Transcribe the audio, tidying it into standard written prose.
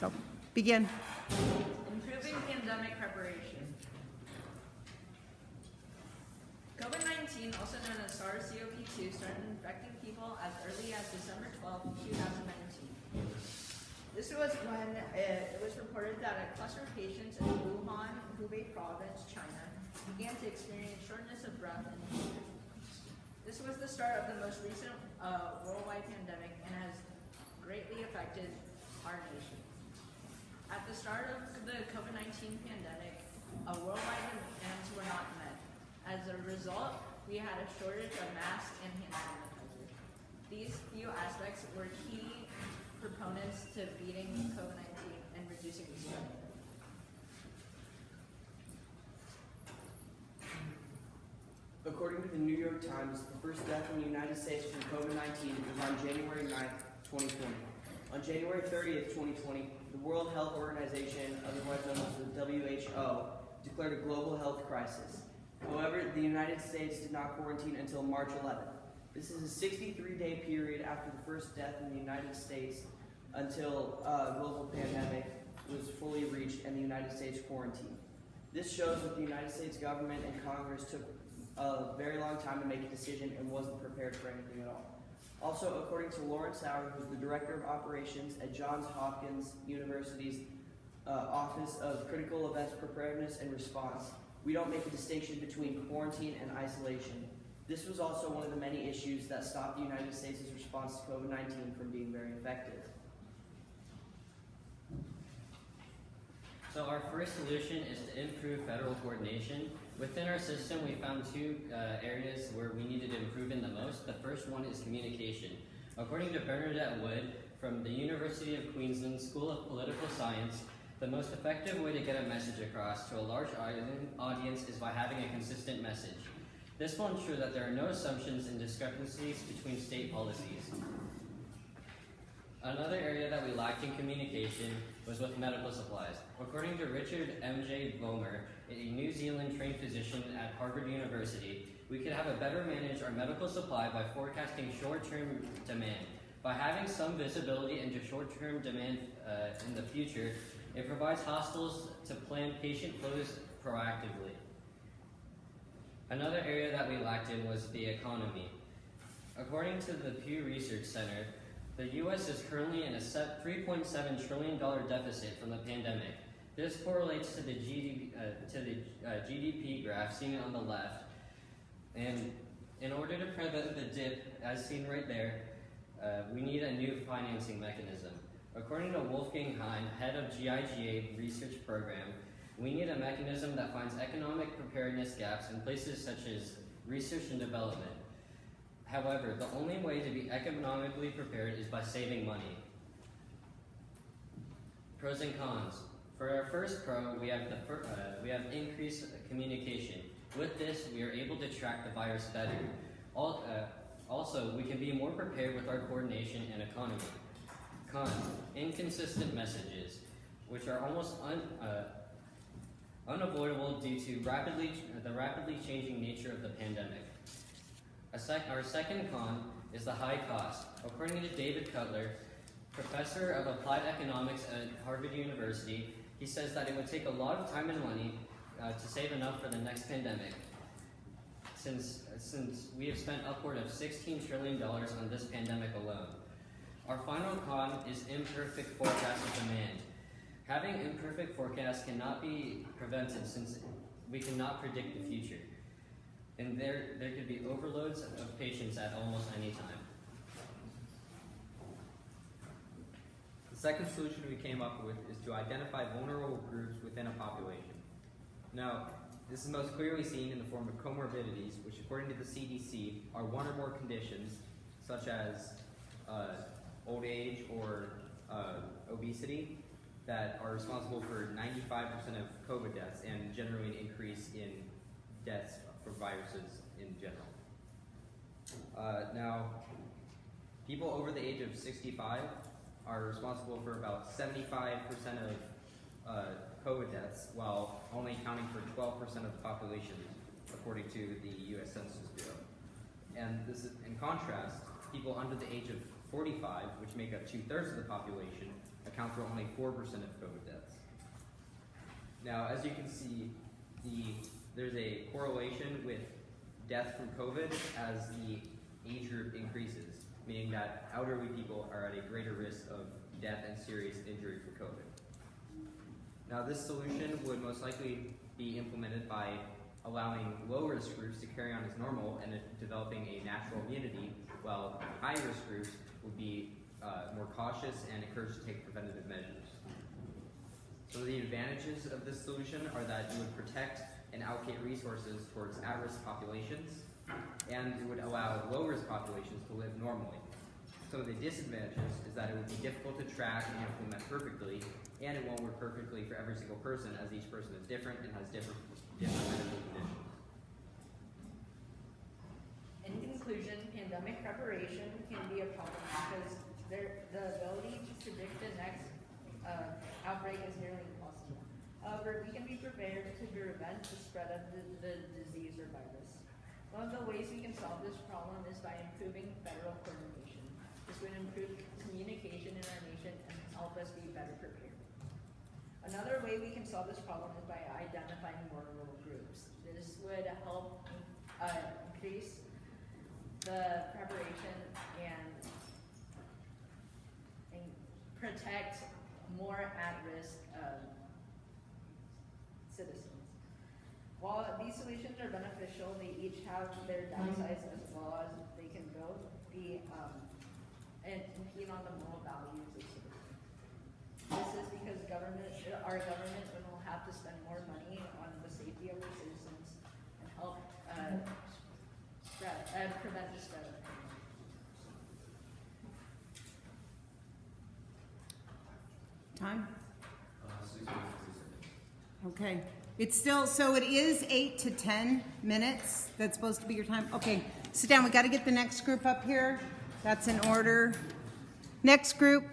Go. Begin. Improving pandemic preparation. COVID-19, also known as SARS-CoV-2, started infecting people as early as December 12, 2019. This was when it was reported that a cluster of patients in Wuhan, Hubei province, China, began to experience shortness of breath and fever. This was the start of the most recent worldwide pandemic and has greatly affected our nation. At the start of the COVID-19 pandemic, worldwide demands were not met. As a result, we had a shortage of masks and hand sanitizer. These few aspects were key proponents to beating COVID-19 and reducing the spread. According to the New York Times, the first death in the United States from COVID-19 was on January 9th, 2020. On January 30th, 2020, the World Health Organization, otherwise known as the WHO, declared a global health crisis. However, the United States did not quarantine until March 11th. This is a 63-day period after the first death in the United States until global pandemic was fully reached and the United States quarantined. This shows that the United States government and Congress took a very long time to make a decision and wasn't prepared for anything at all. Also, according to Lawrence Sauer, who's the Director of Operations at Johns Hopkins University's Office of Critical Events Preparedness and Response, we don't make a distinction between quarantine and isolation. This was also one of the many issues that stopped the United States' response to COVID-19 from being very effective. So our first solution is to improve federal coordination. Within our system, we found two areas where we needed to improve in the most. The first one is communication. According to Bernadette Wood from the University of Queensland School of Political Science, the most effective way to get a message across to a large audience is by having a consistent message. This will ensure that there are no assumptions and discrepancies between state policies. Another area that we lacked in communication was with medical supplies. According to Richard M.J. Vollmer, a New Zealand-trained physician at Harvard University, we could have a better manage our medical supply by forecasting short-term demand. By having some visibility into short-term demand in the future, it provides hospitals to plan patient flows proactively. Another area that we lacked in was the economy. According to the Pew Research Center, the U.S. is currently in a $3.7 trillion deficit from the pandemic. This correlates to the GDP graph seen on the left. And in order to prevent the dip, as seen right there, we need a new financing mechanism. According to Wolfgang Hein, head of GIGA research program, we need a mechanism that finds economic preparedness gaps in places such as research and development. However, the only way to be economically prepared is by saving money. Pros and cons. For our first pro, we have increased communication. With this, we are able to track the virus better. Also, we can be more prepared with our coordination and economy. Con, inconsistent messages, which are almost unavoidable due to the rapidly changing nature of the pandemic. Our second con is the high cost. According to David Cutler, professor of applied economics at Harvard University, he says that it would take a lot of time and money to save enough for the next pandemic, since we have spent upward of $16 trillion on this pandemic alone. Our final con is imperfect forecast of demand. Having imperfect forecasts cannot be prevented since we cannot predict the future. And there could be overloads of patients at almost any time. The second solution we came up with is to identify vulnerable groups within a population. Now, this is most clearly seen in the form of comorbidities, which according to the CDC are one or more conditions, such as old age or obesity, that are responsible for 95% of COVID deaths and generally an increase in deaths from viruses in general. Now, people over the age of 65 are responsible for about 75% of COVID deaths, while only accounting for 12% of the population, according to the U.S. Census Bureau. And this is, in contrast, people under the age of 45, which make up 2/3 of the population, account for only 4% of COVID deaths. Now, as you can see, there's a correlation with death from COVID as the age group increases, meaning that elderly people are at a greater risk of death and serious injury for COVID. Now, this solution would most likely be implemented by allowing low-risk groups to carry on as normal and developing a natural immunity, while high-risk groups would be more cautious and encouraged to take preventative measures. So the advantages of this solution are that it would protect and allocate resources towards at-risk populations, and it would allow low-risk populations to live normally. Some of the disadvantages is that it would be difficult to track and implement perfectly, and it won't work perfectly for every single person, as each person is different and has different medical conditions. In conclusion, pandemic preparation can be a problem because the ability to predict the next outbreak is nearly impossible. However, we can be prepared to prevent the spread of the disease or virus. One of the ways we can solve this problem is by improving federal coordination. This would improve communication in our nation and help us be better prepared. Another way we can solve this problem is by identifying vulnerable groups. This would help increase the preparation and protect more at-risk citizens. While these solutions are beneficial, they each have their downsides as well as they can both be and impede on the moral values of citizens. This is because our government will have to spend more money on the safety of our citizens and help prevent the spread of it. Time? Okay. It's still, so it is 8 to 10 minutes. That's supposed to be your time. Okay, sit down. We got to get the next group up here. That's in order. Next group,